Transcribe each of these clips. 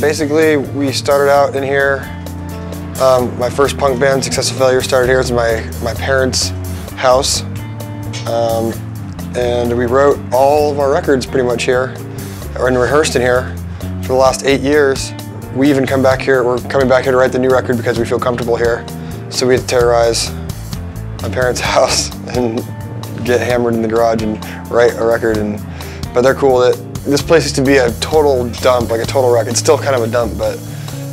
Basically, we started out in here. My first punk band, Success or Failure, started here. It's my parents' house. And we wrote all of our records pretty much here, and rehearsed in here for the last 8 years. We even come back here, we're coming back here to write the new record because we feel comfortable here. So we had to terrorize my parents' house and get hammered in the garage and write a record. But they're cool. This place used to be a total dump, like a total wreck. It's still kind of a dump, but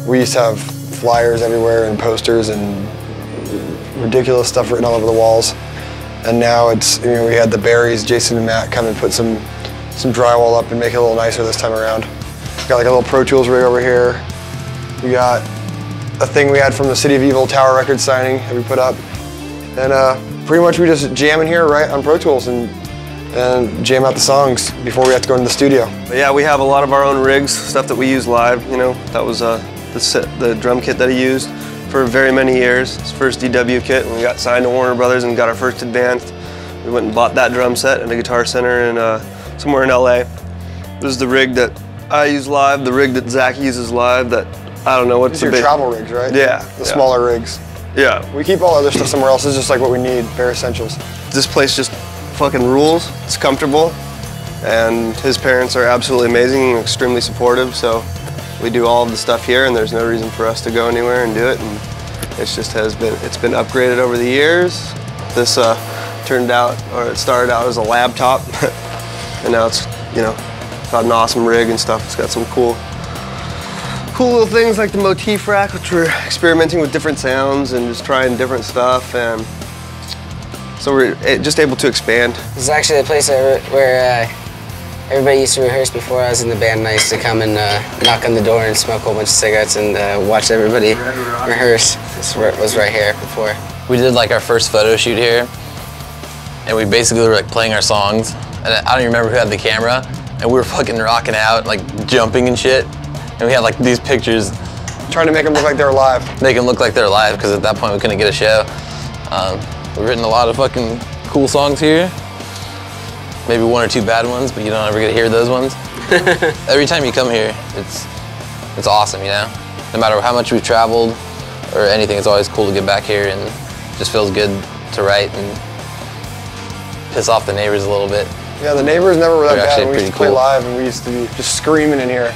we used to have flyers everywhere and posters and ridiculous stuff written all over the walls. And now it's, you know, we had the Berries, Jason and Matt, come and put some drywall up and make it a little nicer this time around. We got like a little Pro Tools rig over here. We got a thing we had from the City of Evil Tower record signing that we put up. And pretty much we just jam in here right on Pro Tools and jam out the songs before we have to go into the studio. But yeah, we have a lot of our own rigs, stuff that we use live. You know, that was the drum kit that he used for very many years. His first DW kit, and we got signed to Warner Brothers and got our first Advanced. We went and bought that drum set at a Guitar Center in somewhere in LA. This is the rig that I use live, the rig that Zach uses live. That I don't know what's the big travel rigs, right? Yeah, the smaller rigs. Yeah, we keep all other stuff somewhere else. It's just like what we need, bare essentials. This place just fucking rules. It's comfortable, and his parents are absolutely amazing and extremely supportive. So we do all of the stuff here, and there's no reason for us to go anywhere and do it. And it's been upgraded over the years. This started out as a laptop, and now it's, you know, got an awesome rig and stuff. It's got some cool little things like the motif rack, which we're experimenting with different sounds and just trying different stuff, and so we're just able to expand. This is actually the place where everybody used to rehearse before I was in the band, and I used to come and knock on the door and smoke a whole bunch of cigarettes and watch everybody rehearse. This was right here before. We did like our first photo shoot here, and we basically were like playing our songs, and I don't even remember who had the camera, and we were fucking rocking out, like jumping and shit. And we had like these pictures. Trying to make them look like they're alive. Make them look like they're alive, because at that point we couldn't get a show. We've written a lot of fucking cool songs here. Maybe one or two bad ones, but you don't ever get to hear those ones. Every time you come here, it's awesome, you know? No matter how much we've traveled or anything, it's always cool to get back here, and it just feels good to write and piss off the neighbors a little bit. Yeah, the neighbors never were that bad. We used to play cool. live, and we used to be just screaming in here,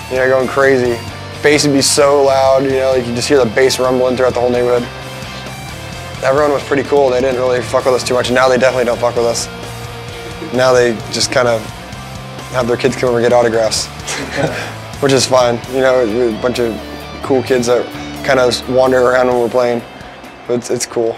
you know, going crazy. Bass would be so loud, you know, like you just hear the bass rumbling throughout the whole neighborhood. Everyone was pretty cool. They didn't really fuck with us too much, and now they definitely don't fuck with us. Now they just kind of have their kids come over and get autographs, which is fine. You know, a bunch of cool kids that kind of wander around when we're playing, but it's cool.